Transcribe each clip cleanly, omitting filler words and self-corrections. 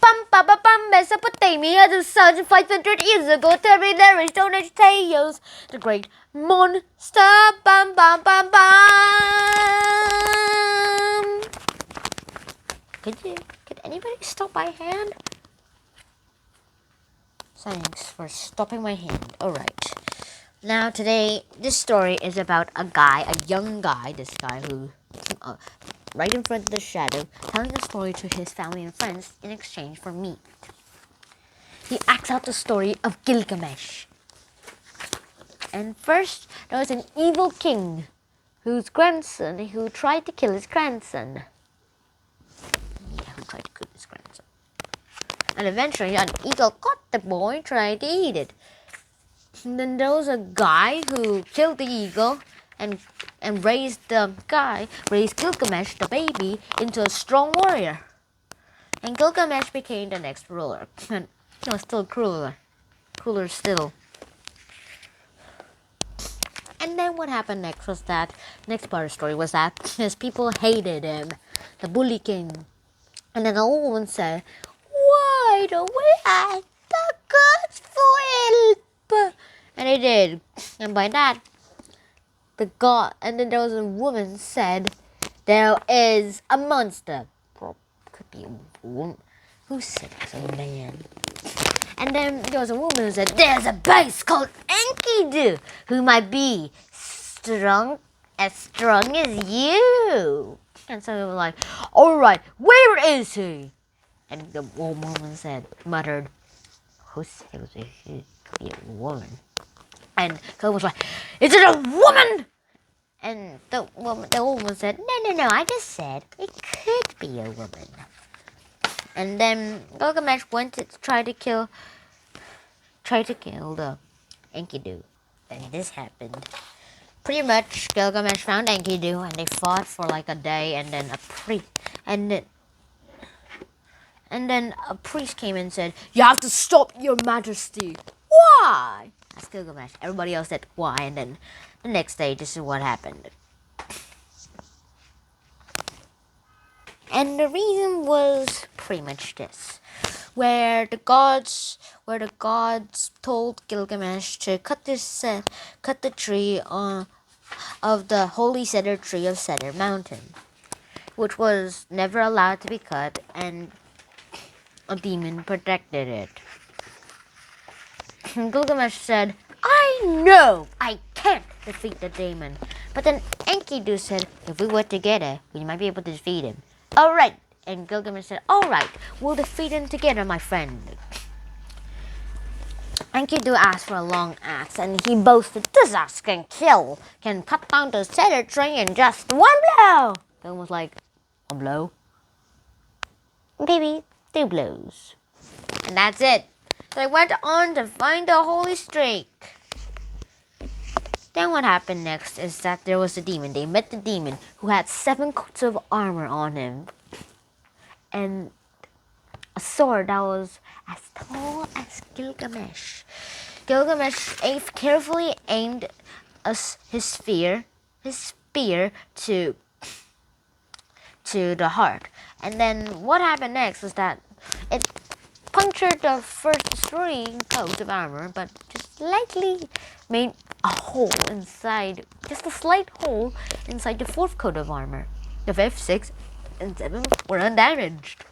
Bum, Mesopotamia, the sun 500 years ago, there is Stone Age tales. The great monster, bum. Could anybody stop my hand? Thanks for stopping my hand. Alright. Now today, this story is about a young guy, who, right in front of the shadow, telling a story to his family and friends in exchange for meat. He acts out the story of Gilgamesh. And first, there was an evil king who tried to kill his grandson. And eventually, an eagle caught the boy and tried to eat it. And then there was a guy who killed the eagle and raised Gilgamesh, the baby, into a strong warrior. And Gilgamesh became the next ruler. And he was still cooler still. And then what happened next part of the story was that his people hated him, the bully king. And then the old woman said, "Why don't we ask the gods for help?" And they did. And by that, and then there was a woman said, "There is a monster." Could be a woman. Who said it was a man? And then there was a woman who said, "There's a beast called Enkidu who might be as strong as you." And so they were like, "Alright, where is he?" And the old woman muttered, "Who said it was a woman?" And Coco was like, "Is it a woman?" And the old woman said, No, I just said it could be a woman." And then Gilgamesh went to try to kill the Enkidu. And this happened. Pretty much, Gilgamesh found Enkidu, and they fought for like a day, and then a priest came and said, "You have to stop, your majesty." "Why?" asked Gilgamesh. Everybody else said, "Why?" And then the next day, this is what happened. And the reason was pretty much this. Where the gods told Gilgamesh to cut the tree of the holy cedar tree of Cedar Mountain, which was never allowed to be cut, and a demon protected it. And Gilgamesh said, "I know I can't defeat the demon." But then Enkidu said, "If we work together, we might be able to defeat him." "Alright." And Gilgamesh said, "Alright, we'll defeat him together, my friend." Enkidu asked for a long axe, and he boasted, "This axe can cut down the cedar tree in just one blow." Gilgamesh was like, "1 blow? Maybe 2 blows." And that's it. They went on to find the holy streak. Then what happened next is that there was a demon. They met the demon who had 7 coats of armor on him and a sword that was as tall as Gilgamesh. Gilgamesh carefully aimed his spear to the heart. And then what happened next was that it punctured the first 3 coats of armor, but just slightly made a hole inside, just a slight hole inside the 4th coat of armor. The 5th, 6th, and 7th were undamaged.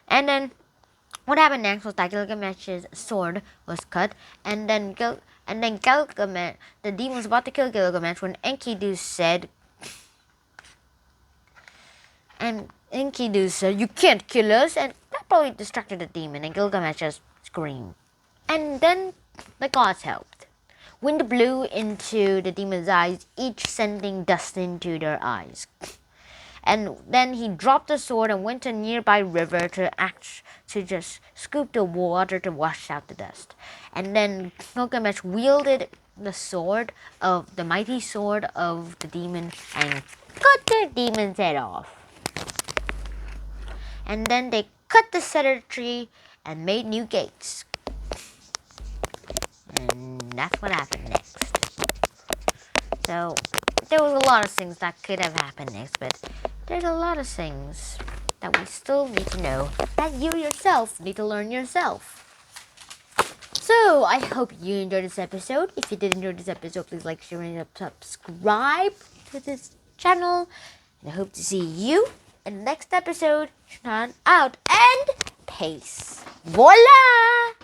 And then what happened next was that Gilgamesh's sword was cut, and then Gilgamesh, the demon was about to kill Gilgamesh when Enkidu said, "You can't kill us," and that probably distracted the demon, and Gilgamesh just screamed. And then the gods helped. Wind blew into the demon's eyes, each sending dust into their eyes. And then he dropped the sword and went to a nearby river to just scoop the water to wash out the dust. And then Gilgamesh wielded the mighty sword of the demon, and cut the demon's head off. And then they cut the cedar tree and made new gates. And that's what happened next. So there was a lot of things that could have happened next, but there's a lot of things that we still need to know that you yourself need to learn yourself. So, I hope you enjoyed this episode. If you did enjoy this episode, please like, share, and subscribe to this channel. And I hope to see you in the next episode. Out and peace. Voila!